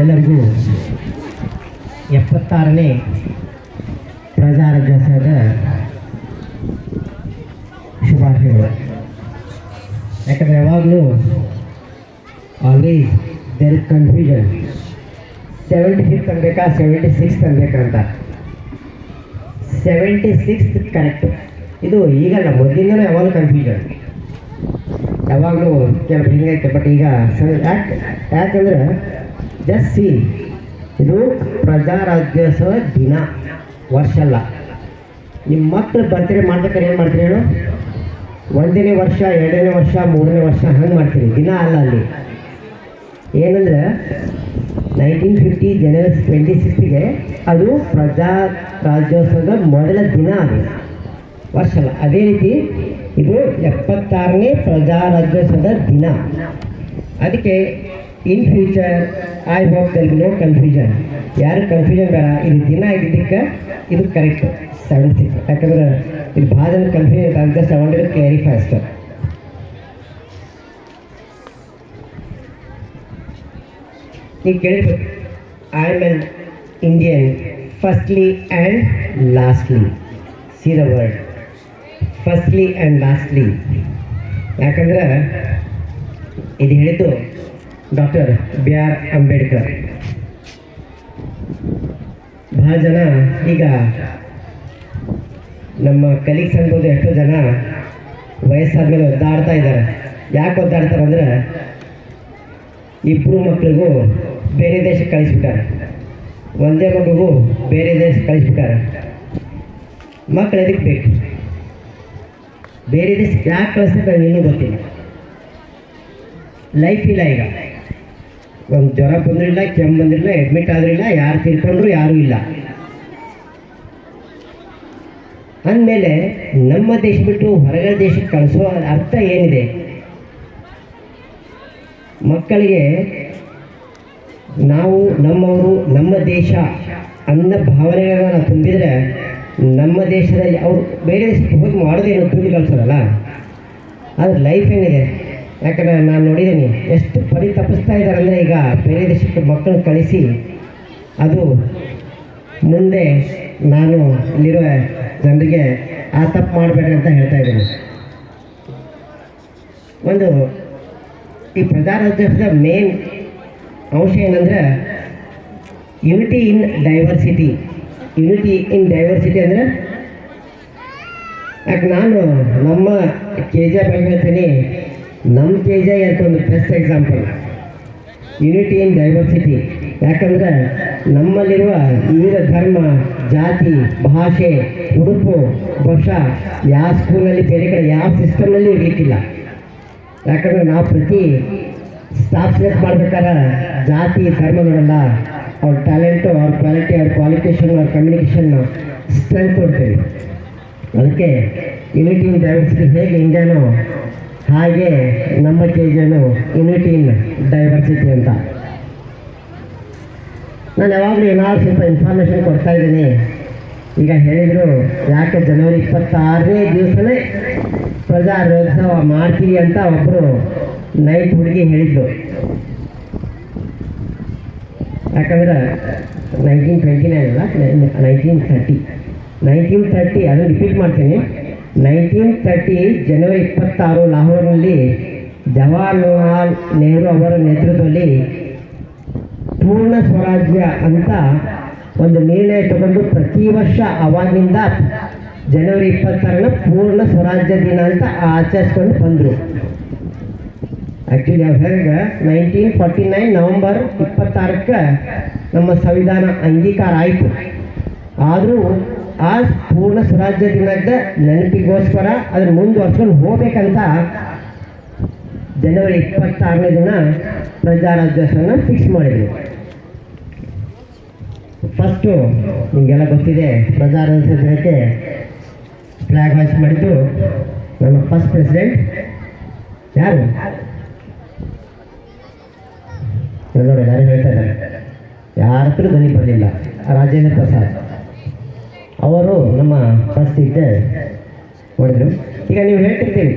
ಎಲ್ಲರಿಗೂ 76ನೇ ಪ್ರಜಾರಾಜ್ಯೋತ್ಸವದ ಶುಭಾಶಯಗಳು. ಯಾಕಂದರೆ ಯಾವಾಗಲೂ always there is confusion, 75th ಅನ್ಬೇಕಾ 76th ಅನ್ಬೇಕಂತ. 76th correct. ಇದು ಈಗಲ್ಲ, ಮೊದಲಿಂದಲೂ ಯಾವಾಗಲೂ ಕನ್ಫ್ಯೂಷನ್, ಯಾವಾಗಲೂ ಕೆಲವು ಹಿಂಗೈತೆ. ಬಟ್ ಈಗ ಯಾಕಂದ್ರೆ ಜಸ್ಟ್ ಸಿ, ಇದು ಪ್ರಜಾರಾಜ್ಯೋತ್ಸವ ದಿನ, ವರ್ಷ ಅಲ್ಲ. ನಿಮ್ಮ ಮಕ್ಕಳು ಬರ್ತ್ಡೇ ಮಾಡ್ಬೇಕಾದ್ರೆ ಏನು ಮಾಡ್ತೀರಿ ಹೇಳು? 1ನೇ ವರ್ಷ, 2ನೇ ವರ್ಷ, 3ನೇ ವರ್ಷ ಹಂಗೆ ಮಾಡ್ತೀರಿ, ದಿನ ಅಲ್ಲ. ಅಲ್ಲಿ ಏನಂದ್ರೆ 1950 ಜನವರಿ 26ಗೆ ಅದು ಪ್ರಜಾರಾಜ್ಯೋತ್ಸವದ ಮೊದಲ ದಿನ, ಅದು ವರ್ಷ ಅಲ್ಲ. ಅದೇ ರೀತಿ ಇದು 76ನೇ ಪ್ರಜಾರಾಜ್ಯೋತ್ಸವದ ದಿನ. ಅದಕ್ಕೆ in future I hope there be no confusion. ಯಾರು ಕನ್ಫ್ಯೂಷನ್ ಬೇಡ. ಇದು ದಿನ ಆಗಿದ್ದಕ್ಕೆ ಇದು ಕರೆಕ್ಟ್ 76. ಯಾಕಂದ್ರೆ ಇದು ಭಾಳ ಜನ ಕನ್ಫ್ಯೂಷನ್ ಅಂತ. Just I wanted to clarify ಅಷ್ಟೇ. ಈಗ ಕೇಳಿರ್ಬೇಕು, I am an Indian firstly and lastly. See the word firstly and lastly. ಯಾಕಂದ್ರೆ ಇದು ಹೇಳಿದ್ದು ಡಾಕ್ಟರ್ B.R. ಅಂಬೇಡ್ಕರ್. ಭಾಳ ಜನ ಈಗ ನಮ್ಮ ಕಲೀಗ್ಸ್ ಅನ್ಬೋದು, ಎಷ್ಟೋ ಜನ ವಯಸ್ಸಾದ್ಮೇಲೆ ಒದ್ದಾಡ್ತಾ ಇದ್ದಾರೆ. ಯಾಕೆ ಒದ್ದಾಡ್ತಾರೆ ಅಂದ್ರೆ, ಇಬ್ಬರು ಮಕ್ಕಳಿಗೂ ಬೇರೆ ದೇಶಕ್ಕೆ ಕಳಿಸ್ಬಿಟ್ಟಾರೆ, ಒಂದೇ ಮಗುಗೂ ಬೇರೆ ದೇಶಕ್ಕೆ ಕಳಿಸ್ಬಿಟ್ಟಾರೆ. ಮಕ್ಕಳು ಎದಕ್ಕೆ ಬೇಕು? ಬೇರೆ ದೇಶಕ್ಕೆ ಯಾಕೆ ಕಳಿಸ್ತಾರೆ ಇನ್ನೂ ಗೊತ್ತಿಲ್ಲ. ಲೈಫ್ ಇಲ್ಲ. ಈಗ ಒಂದು ಜ್ವರ ಬಂದಿರಲಿಲ್ಲ, ಕೆಮ್ಮು ಬಂದಿರಲಿಲ್ಲ, ಅಡ್ಮಿಟ್ ಆದ್ರಿಲ್ಲ, ಯಾರು ತಿಳ್ಕೊಂಡ್ರು ಯಾರೂ ಇಲ್ಲ. ಅಂದಮೇಲೆ ನಮ್ಮ ದೇಶ ಬಿಟ್ಟು ಹೊರಗಡೆ ದೇಶಕ್ಕೆ ಕಳಿಸೋ ಅರ್ಥ ಏನಿದೆ? ಮಕ್ಕಳಿಗೆ ನಾವು ನಮ್ಮವರು, ನಮ್ಮ ದೇಶ ಅನ್ನೋ ಭಾವನೆಗಳನ್ನ ತುಂಬಿದರೆ ನಮ್ಮ ದೇಶದಲ್ಲಿ ಅವರು ಬೇರೆ ದೇಶಕ್ಕೆ ಹೋಗಿ ಮಾಡೋದೇನು, ದುಡ್ಡು ಕಳಿಸೋದಲ್ಲ. ಆದರೆ ಲೈಫ್ ಏನಿದೆ? ಯಾಕಂದರೆ ನಾನು ನೋಡಿದ್ದೀನಿ ಎಷ್ಟು ಪರಿತಪಿಸ್ತಾ ಇದ್ದಾರೆ ಅಂದರೆ, ಈಗ ಬೇರೆ ದೇಶಕ್ಕೆ ಮಕ್ಕಳನ್ನ ಕಳಿಸಿ ಅದು ಮುಂದೆ ನಾನು ಇಲ್ಲಿರೋ ಜನರಿಗೆ ಆ ತಪ್ಪು ಮಾಡಬೇಡ್ರಿ ಅಂತ ಹೇಳ್ತಾ ಇದ್ದೀನಿ. ಒಂದು ಈ ಪ್ರಜಾರಾಜ್ಯೋತ್ಸವದ ಮೇನ್ ಅಂಶ ಏನಂದರೆ unity in diversity. Unity in diversity ಅಂದರೆ, ಯಾಕೆ ನಾನು ನಮ್ಮ KJ ಬಗ್ಗೆ ಹೇಳ್ತೀನಿ. ನಮ್ಮ KJ ಅಂತ ಒಂದು best example, unity in diversity. ಯಾಕಂದರೆ ನಮ್ಮಲ್ಲಿರುವ ವಿವಿಧ ಧರ್ಮ, ಜಾತಿ, ಭಾಷೆ, ಉಡುಪು, ಬಹುಶಃ ಯಾವ ಸ್ಕೂಲಲ್ಲಿ, ಬೇರೆ ಕಡೆ ಯಾವ ಸಿಸ್ಟಮ್ನಲ್ಲಿ ಇರಲಿಕ್ಕಿಲ್ಲ. ಯಾಕಂದರೆ ನಾವು ಪ್ರತಿ ಸ್ಟಾಫ್ ಸೆಲೆಕ್ಟ್ ಮಾಡ್ಬೇಕಾದ್ರೆ ಜಾತಿ ಧರ್ಮ ನೋಡಲ್ಲ, ಅವ್ರ ಟ್ಯಾಲೆಂಟು, ಅವ್ರ ಕ್ವಾಲಿಟಿ, ಅವ್ರ ಕ್ವಾಲಿಫಿಕೇಷನ್, ಅವ್ರ ಕಮ್ಯುನಿಕೇಷನ್ ಸ್ಟ್ರೆಂತ್ ಕೊಡ್ತೀವಿ. ಅದಕ್ಕೆ ಯುನಿಟಿ ಇನ್ ಡೈವರ್ಸಿಟಿ ಹೇಗೆ ಇಂಡಿಯಾನೋ ಹಾಗೆ ನಮ್ಮ KJನು ಯುನಿಟಿ ಇನ್ ಡೈವರ್ಸಿಟಿ ಅಂತ. ನಾನು ಯಾವಾಗಲೂ ಏನಾದ್ರು ಸ್ವಲ್ಪ ಇನ್ಫಾರ್ಮೇಷನ್ ಕೊಡ್ತಾ ಇದ್ದೀನಿ. ಈಗ ಹೇಳಿದರು, ಯಾಕೆ ಜನವರಿ 26ನೇ ದಿವಸನೇ ಪ್ರಜಾರಾಜ್ಯೋತ್ಸವ ಮಾಡ್ತೀವಿ ಅಂತ ಒಬ್ಬರು ನೈಟ್ ಹುಡುಗಿ ಹೇಳಿದ್ದು. ಯಾಕಂದ್ರೆ 1929 ಅಲ್ಲ, 1930 ಅದನ್ನು ರಿಪೀಟ್ ಮಾಡ್ತೀನಿ. 1930 ಜನವರಿ 26 ಲಾಹೋರ್ನಲ್ಲಿ ಜವಾಹರ್ಲಾಲ್ ನೆಹರು ಅವರ ನೇತೃತ್ವದಲ್ಲಿ ಪೂರ್ಣ ಸ್ವರಾಜ್ಯ ಅಂತ ಒಂದು ನಿರ್ಣಯ ತಗೊಂಡು ಪ್ರತಿ ವರ್ಷ ಅವಾಗಿನಿಂದ ಜನವರಿ 26ನ ಪೂರ್ಣ ಸ್ವರಾಜ್ಯ ದಿನ ಅಂತ ಆಚರಿಸ್ಕೊಂಡು ಬಂದರು. ಆ್ಯಕ್ಚುಲಿ ಅವ್ರು ಹೇಳಿದ್ರೆ 1949 ನವೆಂಬರ್ 26ಕ್ಕೆ ನಮ್ಮ ಸಂವಿಧಾನ ಅಂಗೀಕಾರ ಆಯಿತು. ಆದರೂ ಆ ಪೂರ್ಣ ಸ್ವರಾಜ್ಯ ದಿನದ ನೆನಪಿಗೋಸ್ಕರ ಅದನ್ನು ಮುಂದುವರ್ಸ್ಕೊಂಡು ಹೋಗ್ಬೇಕಂತ ಜನವರಿ 26ನೇ ದಿನ ಪ್ರಜಾರಾಜ್ಯೋತ್ಸವನ ಫಿಕ್ಸ್ ಮಾಡಿದ್ರು. ಫಸ್ಟು ನಿಮಗೆಲ್ಲ ಗೊತ್ತಿದೆ, ಪ್ರಜಾರಾಜ್ಯೋತ್ಸವ ದಿನಕ್ಕೆ ಫ್ಲಾಗ್ ಹಾಯ್ಸ್ಟ್ ಮಾಡಿದ್ದು ನಮ್ಮ ಫಸ್ಟ್ ಪ್ರೆಸಿಡೆಂಟ್ ಯಾರು? ನೋಡಿ, ಯಾರು ಹೇಳ್ತಾ ಇದ್ದಾರೆ, ಯಾರ ಹತ್ರ ಧ್ವನಿ ಬರಲಿಲ್ಲ. ರಾಜೇಂದ್ರ ಪ್ರಸಾದ್ ಅವರು ನಮ್ಮ ಫಸ್ಟ್ ಇದ್ದೆ ನೋಡಿದ್ರು. ಈಗ ನೀವು ಹೇಳ್ತಿರ್ತೀವಿ,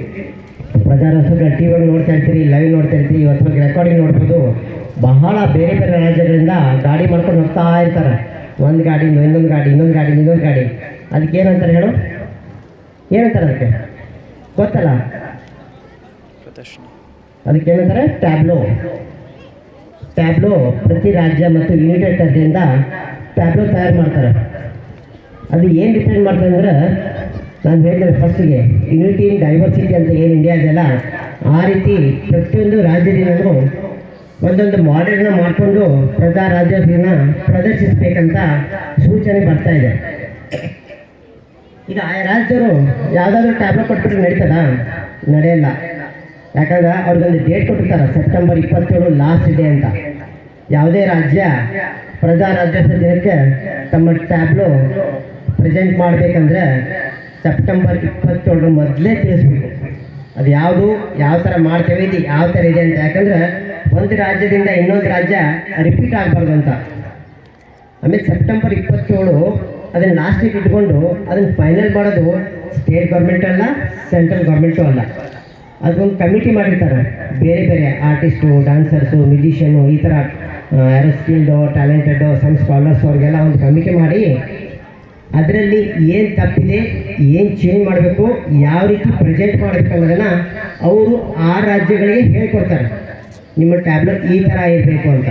ಪ್ರಜಾರಾಜ್ಯೋತ್ಸವ ಟಿ ವಿಯಲ್ಲಿ ನೋಡ್ತಾ ಇರ್ತೀರಿ, ಲೈವ್ ನೋಡ್ತಾ ಇರ್ತೀರಿ, ಇವತ್ತು ರೆಕಾರ್ಡಿಂಗ್ ನೋಡ್ಬೋದು. ಬಹಳ ಬೇರೆ ಬೇರೆ ರಾಜ್ಯಗಳಿಂದ ಗಾಡಿ ಮಾಡ್ಕೊಂಡು ಹೋಗ್ತಾ ಇರ್ತಾರೆ. ಒಂದು ಗಾಡಿ ಇನ್ನೊಂದು ಗಾಡಿ ಇನ್ನೊಂದು ಗಾಡಿ ಇನ್ನೊಂದು ಗಾಡಿ. ಅದಕ್ಕೆ ಏನಂತಾರೆ ಹೇಳು, ಏನಂತಾರೆ ಅದಕ್ಕೆ ಗೊತ್ತಲ್ಲ? ಅದಕ್ಕೆ ಏನಂತಾರೆ? ಟ್ಯಾಬ್ಲೋ. ಟ್ಯಾಬ್ಲೋ ಪ್ರತಿ ರಾಜ್ಯ ಮತ್ತು ಯುನೈಟೆಡ್ ಟೆರಿಟರಿಯಿಂದ ಟ್ಯಾಬ್ಲೋ ತಯಾರು ಮಾಡ್ತಾರೆ. ಅದು ಏನು ಡಿಪೆಂಡ್ ಮಾಡ್ತಾರೆ ಅಂದ್ರೆ, ನಾನು ಹೇಳಿದ್ರೆ ಫಸ್ಟಿಗೆ ಯುನಿಟಿ ಇನ್ ಡೈವರ್ಸಿಟಿ ಅಂತ ಏನು ಇಂಡಿಯಾ ಇದೆಯಲ್ಲ, ಆ ರೀತಿ ಪ್ರತಿಯೊಂದು ರಾಜ್ಯದಿಂದಲೂ ಒಂದೊಂದು ಮಾಡೆಲ್ನ ಮಾಡಿಕೊಂಡು ಪ್ರಜಾ ರಾಜ್ಯಗಳನ್ನ ಪ್ರದರ್ಶಿಸಬೇಕಂತ ಸೂಚನೆ ಬರ್ತಾ ಇದೆ. ಈಗ ಆ ರಾಜ್ಯರು ಯಾವುದಾದ್ರೂ ಟ್ಯಾಬ್ಲೆಟ್ ಕೊಟ್ಬಿಟ್ರೆ ನಡೀತದ? ನಡೆಯಲ್ಲ. ಯಾಕಂದ್ರೆ ಅವ್ರಿಗೊಂದು ಡೇಟ್ ಕೊಟ್ಟಿರ್ತಾರೆ, ಸೆಪ್ಟೆಂಬರ್ 27 ಲಾಸ್ಟ್ ಡೇ ಅಂತ. ಯಾವುದೇ ರಾಜ್ಯ ಪ್ರಜಾ ರಾಜ್ಯೋತ್ಸವ ದಿನಕ್ಕೆ ತಮ್ಮ ಟ್ಯಾಬ್ಲೋ ಪ್ರೆಸೆಂಟ್ ಮಾಡಬೇಕಂದ್ರೆ ಸೆಪ್ಟೆಂಬರ್ 27 ಮೊದಲೇ ತಿಳಿಸ್ಬೇಕು. ಅದು ಯಾವುದು, ಯಾವ ಥರ ಮಾಡ್ತೇವೆ, ಇದು ಯಾವ ಥರ ಇದೆ ಅಂತ. ಯಾಕಂದ್ರೆ ಒಂದು ರಾಜ್ಯದಿಂದ ಇನ್ನೊಂದು ರಾಜ್ಯ ರಿಪೀಟ್ ಆಗಬಾರ್ದು ಅಂತ. ಆಮೇಲೆ ಸೆಪ್ಟೆಂಬರ್ 27 ಅದನ್ನು ಲಾಸ್ಟಿಗೆ ಇಟ್ಕೊಂಡು ಅದನ್ನು ಫೈನಲ್ ಮಾಡೋದು ಸ್ಟೇಟ್ ಗೌರ್ಮೆಂಟ್ ಅಲ್ಲ, ಸೆಂಟ್ರಲ್ ಗೌರ್ಮೆಂಟು ಅಲ್ಲ. ಅದೊಂದು ಕಮಿಟಿ ಮಾಡಿರ್ತಾರೆ, ಬೇರೆ ಬೇರೆ ಆರ್ಟಿಸ್ಟು, ಡ್ಯಾನ್ಸರ್ಸು, ಮ್ಯೂಸಿಷಿಯನು, ಈ ಥರ ಯಾರೋ ಸ್ಕಿಲ್ಡು, ಟ್ಯಾಲೆಂಟೆಡ್ಡು, ಸಮ್ ಸ್ಕಾಲರ್ಸ್ ಅವ್ರಿಗೆಲ್ಲ ಒಂದು ಕಮಿಟಿ ಮಾಡಿ ಅದರಲ್ಲಿ ಏನು ತಪ್ಪಿದೆ, ಏನು ಚೇಂಜ್ ಮಾಡಬೇಕು, ಯಾವ ರೀತಿ ಪ್ರೆಸೆಂಟ್ ಮಾಡಬೇಕು ಅನ್ನೋದನ್ನು ಅವರು ಆ ರಾಜ್ಯಗಳಿಗೆ ಹೇಳ್ಕೊಡ್ತಾರೆ. ನಿಮ್ಮ ಟ್ಯಾಬ್ಲೆಟ್ ಈ ಥರ ಇರಬೇಕು ಅಂತ.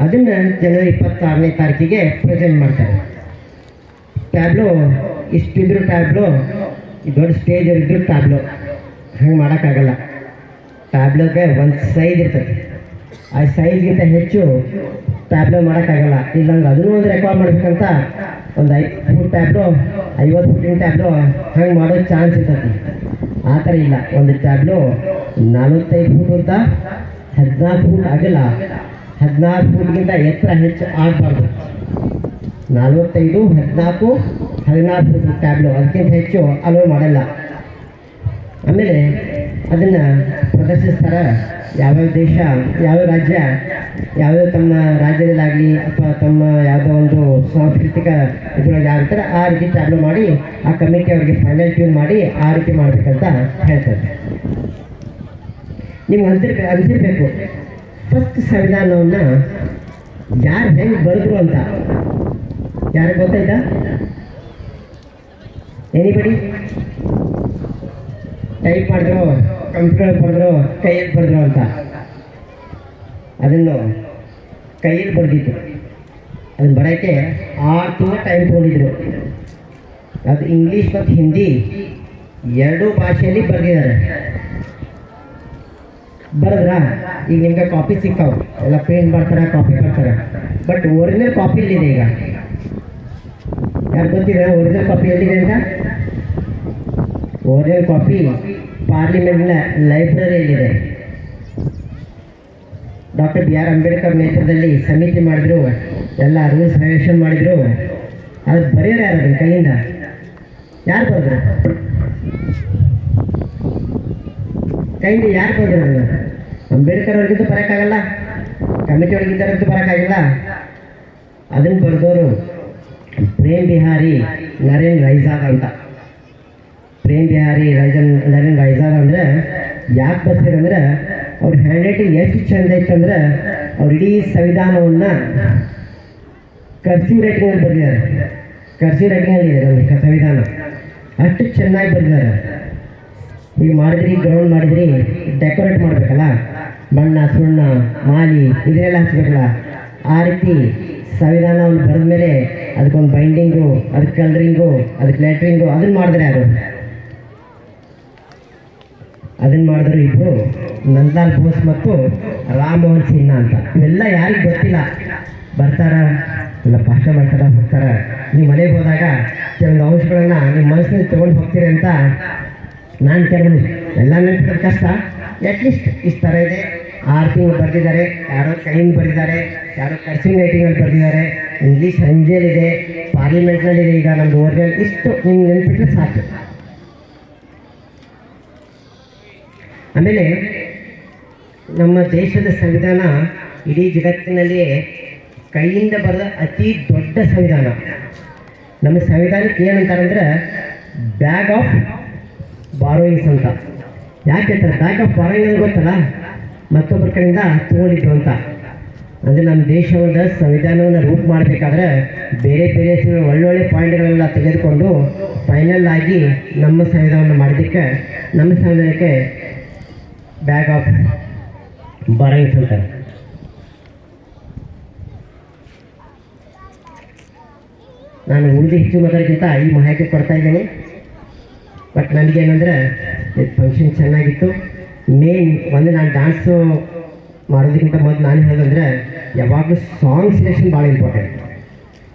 ಅದನ್ನು ಜನವರಿ 26ನೇ ತಾರೀಕಿಗೆ ಪ್ರೆಸೆಂಟ್ ಮಾಡ್ತಾರೆ. ಟ್ಯಾಬ್ಲೋ ಇಷ್ಟಿದ್ರು ಟ್ಯಾಬ್ಲೋ, ದೊಡ್ಡ ಸ್ಟೇಜ್ ಇದ್ರು ಟ್ಯಾಬ್ಲೋ ಹಂಗೆ ಮಾಡೋಕ್ಕಾಗಲ್ಲ. ಟ್ಯಾಬ್ಲೋಗೆ ಒಂದು ಸೈಜ್ ಇರ್ತದೆ, ಆ ಸೈಜ್ಗಿಂತ ಹೆಚ್ಚು ಟ್ಯಾಬ್ಲೋ ಮಾಡೋಕ್ಕಾಗಲ್ಲ. ಇಲ್ಲಾಂದ್ರೆ ಅದನ್ನೂ ಒಂದು ರೆಕಾರ್ಡ್ ಮಾಡಬೇಕಂತ ಒಂದು 5 ಫುಟ್ ಟ್ಯಾಬ್ಲೋ, 50 ಫುಟ್ಟಿನ ಟ್ಯಾಬ್ಲೋ ಹಂಗೆ ಮಾಡೋ ಚಾನ್ಸ್ ಇರ್ತದೆ. ಆ ಥರ ಇಲ್ಲ. ಒಂದು ಟ್ಯಾಬ್ಲೋ 45 ಫುಟ್ ಅಂತ, 14 ಫುಟ್ ಆಗಲ್ಲ, 14 ಫುಟ್ಗಿಂತ ಎತ್ತರ ಹೆಚ್ಚು ಆಗಬಾರ್ದು. 45, 14, 16 ಫುಟ್ ಟ್ಯಾಬ್ಲೋ, ಅದಕ್ಕಿಂತ ಹೆಚ್ಚು ಅಲೋ ಮಾಡಲ್ಲ. ಆಮೇಲೆ ಅದನ್ನು ಪ್ರದರ್ಶಿಸ್ತಾರೆ. ಯಾವ್ಯಾವ ದೇಶ, ಯಾವ ರಾಜ್ಯ, ಯಾವ್ಯಾವ ತಮ್ಮ ರಾಜ್ಯದಲ್ಲಾಗಲಿ ಅಥವಾ ತಮ್ಮ ಯಾವುದೋ ಒಂದು ಸಾಂಸ್ಕೃತಿಕ ಇದ್ರೊಳಗೆ ಯಾವಿರ್ತಾರೆ ಆ ರೀತಿ ಟ್ಯಾಬ್ಲೋ ಮಾಡಿ ಆ ಕಮಿಟಿ ಅವ್ರಿಗೆ ಫೈನಲ್ ಟ್ಯೂನ್ ಮಾಡಿ ಆ ರೀತಿ ಮಾಡಬೇಕಂತ ಹೇಳ್ತಾರೆ. ನಿಮ್ಗೆ ಅನಿಸಿರ್ಬೇಕು, ಫಸ್ಟ್ ಸಂವಿಧಾನವನ್ನು ಯಾರು ಹೆಂಗೆ ಬರೆದ್ರು ಅಂತ. ಯಾರಿಗೆ ಗೊತ್ತಾಯ್ತಾ? ಎನಿಬಡಿ? ಟೈಪ್ ಮಾಡಿದ್ರು, ಕಂಪ್ಯೂಟರ್ ಬರೆದ್ರು, ಕೈಯಲ್ಲಿ ಬರೆದ್ರು ಅಂತ. ಅದನ್ನು ಕೈಯಲ್ಲಿ ಬರೆದಿದ್ದು. ಅದನ್ನು ಬರೋಕ್ಕೆ 6 ತಿಂಗಳು ಟೈಮ್ ತೊಗೊಂಡಿದ್ರು. ಅದು ಇಂಗ್ಲೀಷ್ ಮತ್ತು ಹಿಂದಿ ಎರಡೂ ಭಾಷೆಯಲ್ಲಿ ಬರೆದಿದ್ದಾರೆ. ಬರೆದ್ರಾ? ಈಗ ನಿಮ್ಗೆ ಕಾಪಿ ಸಿಕ್ಕಾವು, ಎಲ್ಲ ಪ್ರಿಂಟ್ ಮಾಡ್ತಾರೆ, ಕಾಪಿ ಮಾಡ್ತಾರೆ. ಬಟ್ ಒರಿಜಿನಲ್ ಕಾಪಿ ಎಲ್ಲಿದೆ ಈಗ? ಯಾರು ಗೊತ್ತಿದೆ ಒರಿಜಿನಲ್ ಕಾಪಿ ಎಲ್ಲಿದೆ ಅಂತ? ಒರಿಜಿನಲ್ ಕಾಪಿ ಪಾರ್ಲಿಮೆಂಟ್ನ ಲೈಬ್ರರಿಯಲ್ಲಿದೆ. ಡಾಕ್ಟರ್ BR ಅಂಬೇಡ್ಕರ್ ನೇತೃತ್ವದಲ್ಲಿ ಸಮಿತಿ ಮಾಡಿದ್ರು, ಎಲ್ಲ ರೂಲ್ಸ್ ರೆಗ್ಯುಲೇಷನ್ ಮಾಡಿದ್ರು. ಅದು ಬರೆಯೋರು ಯಾರು? ಅದನ್ನ ಕೈಯಿಂದ ಯಾರು ಬರೆದ್ರು? ಕೈಯಿಂದ ಯಾರು ಬರೆದ್ರು? ಅಂಬೇಡ್ಕರ್ ಅವ್ರಿಗಿಂತ ಬರೋಕ್ಕಾಗಲ್ಲ, ಕಮಿಟಿ ಒಳಗಿದ್ದರಂತೂ ಬರೋಕ್ಕಾಗಿಲ್ಲ. ಅದನ್ನು ಬರೆದವರು ಪ್ರೇಮ್ ಬಿಹಾರಿ ನರೇನ್ ರೈಜಾದ್ ಅಂತ. ಪ್ರೇಮ್ ಬಿಹಾರಿ ನರೇನ್ ರೈಜಾದ್ ಅಂದರೆ ಯಾಕೆ ಬರ್ತೀರಂದ್ರೆ, ಅವ್ರ ಹ್ಯಾಂಡ್ ರೈಟಿಂಗ್ ಎಷ್ಟು ಚೆಂದ ಇತ್ತಂದ್ರೆ, ಅವ್ರು ಇಡೀ ಸಂವಿಧಾನವನ್ನು ಕರ್ಸಿವ್ ರೈಟಿಂಗಲ್ಲಿ ಬರೆದಿದ್ದಾರೆ. ಕರ್ಸಿವ್ ರೈಟಿಂಗಲ್ಲಿ ಇದೆ ನಮ್ಮ ಸಂವಿಧಾನ, ಅಷ್ಟು ಚೆನ್ನಾಗಿ ಬರೆದಿದ್ದಾರೆ. ಈಗ ಮಾಡಿದ್ರಿ, ಗ್ರೌಂಡ್ ಮಾಡಿದ್ರಿ, ಡೆಕೋರೇಟ್ ಮಾಡಬೇಕಲ್ಲ, ಬಣ್ಣ, ಸುಣ್ಣ, ಮಾಲಿ ಇದನ್ನೆಲ್ಲ ಹಚ್ಬೇಕಲ್ಲ. ಆ ರೀತಿ ಸಂವಿಧಾನವನ್ನು ಬರೆದ ಮೇಲೆ ಅದಕ್ಕೊಂದು ಬೈಂಡಿಂಗು, ಅದಕ್ಕೆ ಕಲರಿಂಗು, ಅದಕ್ಕೆ ಲೆಟ್ರಿಂಗು, ಅದನ್ನು ಮಾಡಿದ್ರೆ ಯಾರು? ಅದನ್ನು ಮಾಡಿದ್ರು ಇಬ್ಬರು, ನಂದಲಾಲ್ ಬೋಸ್ ಮತ್ತು ರಾಮಮೋಹನ್ ಸಿನ್ಹಾ ಅಂತ. ಇವೆಲ್ಲ ಯಾರಿಗೆ ಗೊತ್ತಿಲ್ಲ. ಬರ್ತಾರ, ಎಲ್ಲ ಭಾಷೆ ಮಾಡ್ತಾರ, ಹೋಗ್ತಾರ. ನೀವು ಮನೆಗೆ ಹೋದಾಗ ಕೆಲವೊಂದು ಅಂಶಗಳನ್ನು ನಿಮ್ಮ ಮನಸ್ಸಿನಲ್ಲಿ ತೊಗೊಂಡು ಹೋಗ್ತೀರಿ ಅಂತ ನಾನು ಕೆಲವು ಎಲ್ಲ ನೆನಪಿಡೋದು ಕಷ್ಟ. ಅಟ್ಲೀಸ್ಟ್ ಇಷ್ಟು ಥರ ಇದೆ. 6 ತಿಂಗಳು ಬರೆದಿದ್ದಾರೆ, ಯಾರೋ ಕೈಯಿಂದ ಬರೆದಿದ್ದಾರೆ, ಯಾರೋ ಕರ್ಸಿಂಗ್ ರೈಟಿಂಗಲ್ಲಿ ಬರೆದಿದ್ದಾರೆ, ಇಂಗ್ಲೀಷ್ ರಂಜೇಲಿದೆ, ಪಾರ್ಲಿಮೆಂಟ್ನಲ್ಲಿದೆ. ಈಗ ನಮ್ಮದು ಒರಿಜಿನಲ್ ಇಷ್ಟು ನಿಮ್ಗೆ ನೆನಪಿಟ್ಟರೆ ಸಾಕು. ಆಮೇಲೆ ನಮ್ಮ ದೇಶದ ಸಂವಿಧಾನ ಇಡೀ ಜಗತ್ತಿನಲ್ಲಿಯೇ ಕೈಯಿಂದ ಬರೆದ ಅತಿ ದೊಡ್ಡ ಸಂವಿಧಾನ. ನಮ್ಮ ಸಂವಿಧಾನಕ್ಕೆ ಏನಂತಾರೆ ಅಂದರೆ ಬ್ಯಾಗ್ ಆಫ್ ಬಾರೋಯಿಂಗ್ಸ್ ಅಂತ. ಯಾಕೆ ಹೇಳ್ತಾರೆ ಬ್ಯಾಗ್ ಆಫ್ ಬಾರೋಯಿಂಗ್ ಅಂತ ಗೊತ್ತಲ್ಲ? ಮತ್ತೊಬ್ಬರ ಕಡೆಯಿಂದ ತಗೊಂಡಿದ್ದು ಅಂತ. ಅಂದರೆ ನಮ್ಮ ದೇಶದ ಸಂವಿಧಾನವನ್ನು ರೂಟ್ ಮಾಡಬೇಕಾದ್ರೆ ಬೇರೆ ಬೇರೆ ಒಳ್ಳೊಳ್ಳೆ ಪಾಯಿಂಟ್ಗಳೆಲ್ಲ ತೆಗೆದುಕೊಂಡು ಫೈನಲ್ ಆಗಿ ನಮ್ಮ ಸಂವಿಧಾನವನ್ನು ಮಾಡೋದಕ್ಕೆ ನಮ್ಮ ಸಂವಿಧಾನಕ್ಕೆ ಬ್ಯಾಗ್ ಆಫ್ ಬಾರೋಯಿಂಗ್ಸ್ ಅಂತಾರೆ. ನಾನು ಉಳಿದು ಹೆಚ್ಚು ಮಾತಾಡೋಕ್ಕಿಂತ ಈ ಮಾಹಿತಿ ಕೊಡ್ತಾ ಇದ್ದೀನಿ. ಬಟ್ ನನಗೇನಂದರೆ ಇದು ಫಂಕ್ಷನ್ ಚೆನ್ನಾಗಿತ್ತು. ಮೇನ್ ಒಂದು ನಾನು ಡ್ಯಾನ್ಸು ಮಾಡೋದಕ್ಕಿಂತ ಮೊದಲು ನಾನು ಹೇಳೋದಂದರೆ ಯಾವಾಗಲೂ ಸಾಂಗ್ ಸೆಲೆಕ್ಷನ್ ಭಾಳ ಇಂಪಾರ್ಟೆಂಟ್.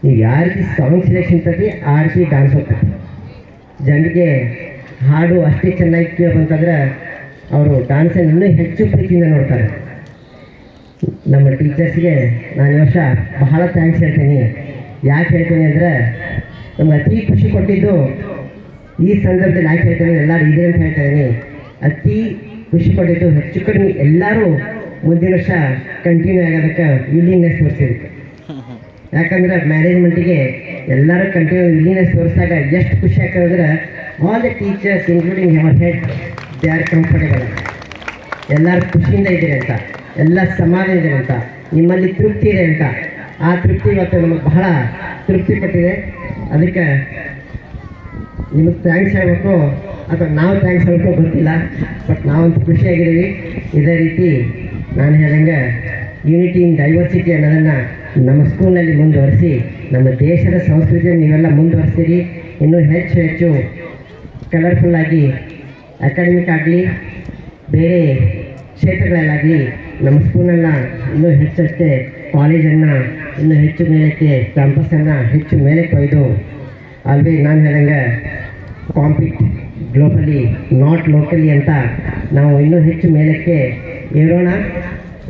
ನೀವು ಯಾವ ರೀತಿ ಸಾಂಗ್ ಸೆಲೆಕ್ಷನ್ ತರ್ತಿ ಆ ರೀತಿ ಡ್ಯಾನ್ಸ್ ಹೋಗ್ತದೆ. ಜನರಿಗೆ ಹಾಡು ಅಷ್ಟೇ ಚೆನ್ನಾಗಿ ಕೇಳಬೇಕಂತಂದ್ರೆ ಅವರು ಡ್ಯಾನ್ಸನ್ನು ಇನ್ನೂ ಹೆಚ್ಚು ಪ್ರೀತಿಯಿಂದ ನೋಡ್ತಾರೆ. ನಮ್ಮ ಟೀಚರ್ಸ್ಗೆ ನಾನು ಈ ವರ್ಷ ಬಹಳ ಥ್ಯಾಂಕ್ಸ್ ಹೇಳ್ತೀನಿ. ಯಾಕೆ ಹೇಳ್ತೀನಿ ಅಂದರೆ ನಮ್ಗೆ ಅತಿ ಖುಷಿ ಕೊಟ್ಟಿದ್ದು ಈ ಸಂದರ್ಭದಲ್ಲಿ ಯಾಕೆ ಹೇಳ್ತೀನಿ, ಎಲ್ಲರೂ ಇದೆ ಅಂತ ಹೇಳ್ತಾ ಇದ್ದೀನಿ. ಅತಿ ಖುಷಿ ಕೊಟ್ಟಿದ್ದು ಹೆಚ್ಚು ಕಡಿಮೆ ಎಲ್ಲರೂ ಮುಂದಿನ ವರ್ಷ ಕಂಟಿನ್ಯೂ ಆಗೋದಕ್ಕೆ ವಿಲಿಂಗ್ನೆಸ್ ತೋರಿಸಿದಕ್ಕೆ. ಯಾಕಂದರೆ ಮ್ಯಾನೇಜ್ಮೆಂಟಿಗೆ ಎಲ್ಲರೂ ಕಂಟಿನ್ಯೂ ವಿಲಿಂಗ್ನೆಸ್ ತೋರಿಸಿದಾಗ ಎಷ್ಟು ಖುಷಿ ಆಗ್ತದಂದ್ರೆ all the teachers including our head they are comfortable. ಎಲ್ಲರೂ ಖುಷಿಯಿಂದ ಇದ್ದೀರಿ ಅಂತ, ಎಲ್ಲ ಸಮಾಧಾನ ಇದ್ದೀರಿ ಅಂತ, ನಿಮ್ಮಲ್ಲಿ ತೃಪ್ತಿ ಇದೆ ಅಂತ. ಆ ತೃಪ್ತಿ ಇವತ್ತು ನಮಗೆ ಬಹಳ ತೃಪ್ತಿ ಕೊಟ್ಟಿದೆ. ಅದಕ್ಕೆ ನಿಮಗೆ ಥ್ಯಾಂಕ್ಸ್ ಹೇಳಬೇಕು ಅಥವಾ ನಾವು ಥ್ಯಾಂಕ್ಸ್ ಹೇಳಬೇಕು ಗೊತ್ತಿಲ್ಲ. ಬಟ್ ನಾವಂತೂ ಖುಷಿಯಾಗಿದ್ದೀವಿ. ಇದೇ ರೀತಿ ನಾನು ಹೇಳ್ದಂಗೆ ಯೂನಿಟಿ ಇನ್ ಡೈವರ್ಸಿಟಿ ಅನ್ನೋದನ್ನು ನಮ್ಮ ಸ್ಕೂಲ್ನಲ್ಲಿ ಮುಂದುವರಿಸಿ ನಮ್ಮ ದೇಶದ ಸಂಸ್ಕೃತಿಯನ್ನು ನೀವೆಲ್ಲ ಮುಂದುವರಿಸ್ತೀರಿ. ಇನ್ನೂ ಹೆಚ್ಚು ಹೆಚ್ಚು ಕಲರ್ಫುಲ್ಲಾಗಿ ಅಕಾಡೆಮಿಕ್ ಆಗಲಿ ಬೇರೆ ಕ್ಷೇತ್ರಗಳಲ್ಲಾಗಲಿ ನಮ್ಮ ಸ್ಕೂಲನ್ನು ಇನ್ನೂ ಹೆಚ್ಚಷ್ಟೇ ಕಾಲೇಜನ್ನು ಇನ್ನೂ ಹೆಚ್ಚು ಮೇಲಕ್ಕೆ ಕ್ಯಾಂಪಸನ್ನು ಹೆಚ್ಚು ಮೇಲಕ್ಕೆ ಒಯ್ದು ಅಲ್ವೇ ನಾನು ಹೇಳ್ದಂಗೆ ಕಾಂಪೀಟ್ ಗ್ಲೋಬಲಿ ನಾಟ್ ಲೋಕಲಿ ಅಂತ ನಾವು ಇನ್ನೂ ಹೆಚ್ಚು ಮೇಲಕ್ಕೆ ಏರೋಣ.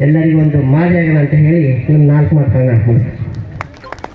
ಎಲ್ಲರಿಗೂ ಒಂದು ಮಾದರಿ ಆಗೋಣ ಅಂತ ಹೇಳಿ ನಿಮ್ಮ 4 ಮಾತುಗಳನ್ನ ಮುಗಿಸ್ತೀನಿ.